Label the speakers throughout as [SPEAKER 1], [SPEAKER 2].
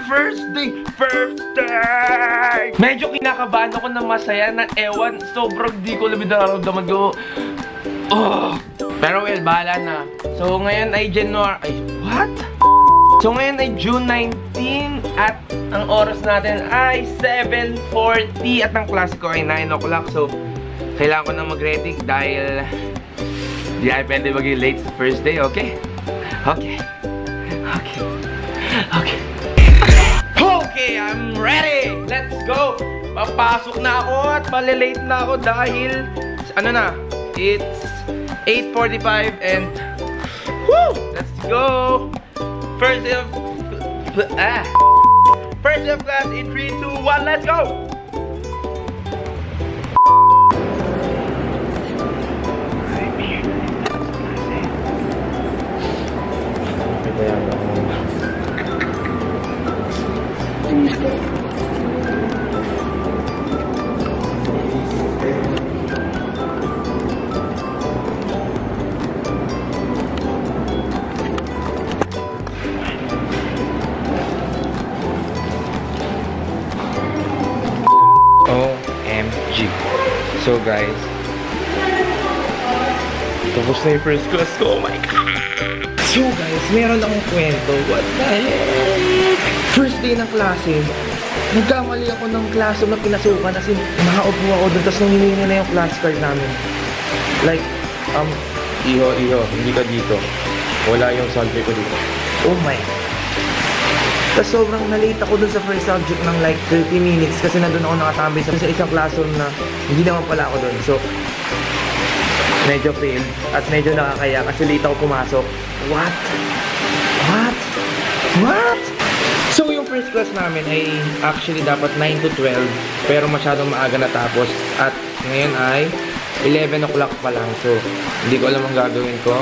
[SPEAKER 1] First day! Medyo kinakabahan ako na masaya na ewan. Sobrang di ko labid nararamdaman ko. Pero well, bahala na. So ngayon ay So ngayon ay June 19 at ang oras natin ay 7:40 at ang klase ko ay 9 o'clock. So kailangan ko na mag-ready dahil di ay pwede maging late sa first day, okay? Okay, I'm ready! Let's go! Papasok na ako at malilate na ako dahil ano na, it's 8:45 and woo! Let's go! First day of class in 3, 2, 1, let's go! OMG. So guys, tapos na yung first class ko. Oh my god. So guys, meron akong kwento. What the heck? First day ng klase, nagkamali ako ng classroom na pinasukan kasi nakaupo ako doon, tapos nangihingi na yung class card namin. Like, iho, hindi ka dito. Wala yung subject ko dito. Oh my. Tapos sobrang nalate ako dun sa first subject ng like 30 minutes kasi nandun ako nakatambay sa isang classroom na hindi naman pala ako dun. So, medyo fail at medyo nakakaya kasi late ako pumasok. What? So, yung first class namin ay actually dapat 9 to 12 pero masyadong maaga natapos at ngayon ay 11 o'clock pa lang. So, hindi ko alam ang gagawin ko.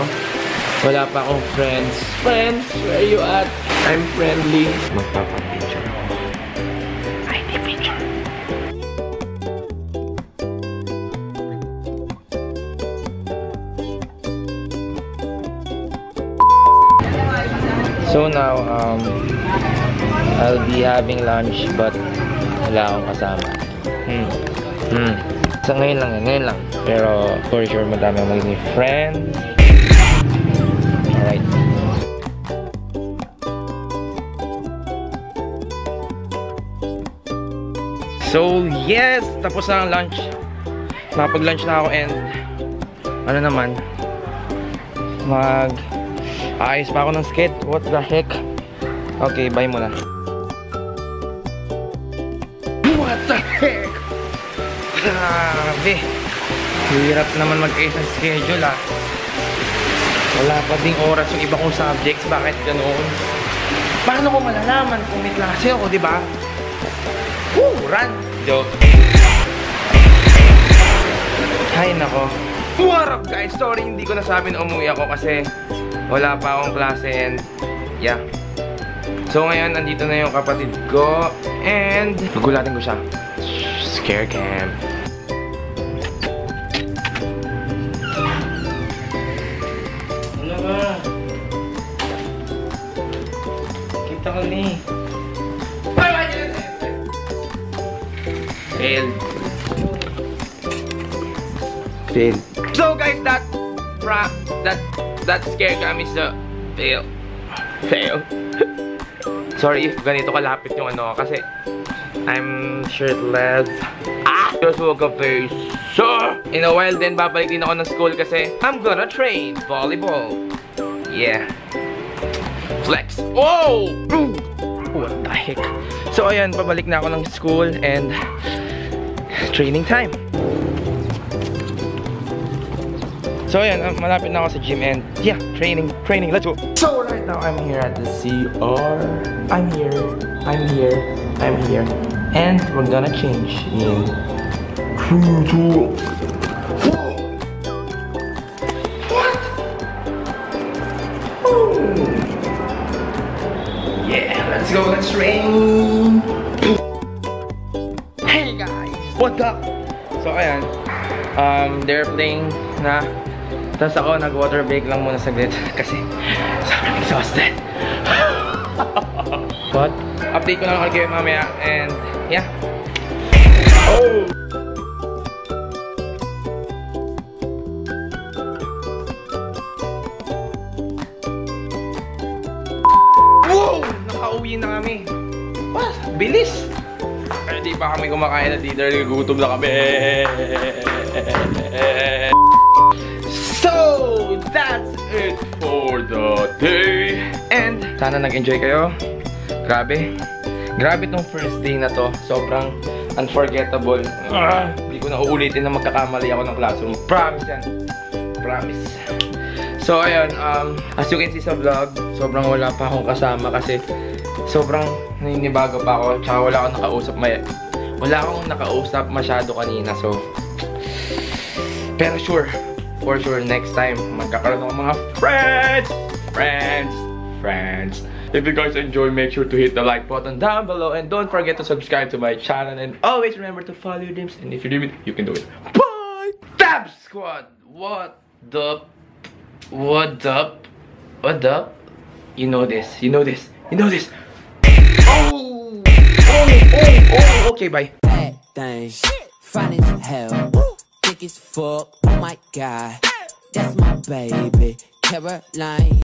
[SPEAKER 1] Wala pa akong friends. Friends, where are you at? I'm friendly. Magpapapicture ako. ID picture. So now, I'll be having lunch but wala akong kasama. So ngayon lang. Pero for sure madami akong magiging friends. Alright. So yes, tapos na ang lunch. Nakapag-lunch na ako and ano naman, ayos pa ako ng skate. What the heck? Okay, bye muna. What the heck? Grabe. Hirap naman mag-ayos ng schedule ah. Wala pa ding oras yung iba kong subjects. Bakit ganoon? Paano ko malalaman kung may klase ako, di ba? Run! Joke. Hay nako. What up guys? Sorry, hindi ko nasabi na umuwi ako kasi wala pa akong klase and yeah. So ngayon, nandito na yung kapatid ko and gugulatin ko siya. Scare cam. Ano ba? Kita ko ni. Fail. So guys, that scare cam is a fail. Sorry if ganito kalapit yung ano kasi I'm shirtless. Just woke up face. So in a while then babalik din ako ng school kasi I'm gonna train volleyball. Yeah. Flex. Oh! What the heck? So ayan, pabalik na ako ng school and training time. So ayan, malapit na ako sa gym and yeah, training, let's go. So right now I'm here at the CR. I'm here. And we're gonna change in 3, 2. What? Oh. Yeah, let's go, let's train. Hey guys, what's up? So ayan, they're playing na. Tapos ako nag-water break lang muna saglit kasi sobrang exhausted. What? Update ko na lang kayo mamaya. And, yeah. Oh! Wow! Nakauwi na kami. What? Bilis! Ay, di pa kami kumakain na dito. Gutom na kami. So, that's it for the day. And, sana nag-enjoy kayo. Grabe. Grabe tong first day na to. Sobrang unforgettable. Hindi ko na uulitin na magkakamali ako ng classroom. Promise yan. Promise. So, ayun. As you can see sa vlog, sobrang wala pa akong kasama kasi sobrang naninibago pa ako. Tsaka wala akong nakausap. Wala akong nakausap masyado kanina. So, pero sure. For sure, next time, magkakaroon ng mga friends. If you guys enjoy, make sure to hit the like button down below. And don't forget to subscribe to my channel. And always remember to follow your dreams. And if you do it, you can do it. Bye! Tab Squad! What up? You know this. Oh! Okay, bye.
[SPEAKER 2] Bad things, fine as hell, thick as fuck. Oh my god, that's my baby, Caroline.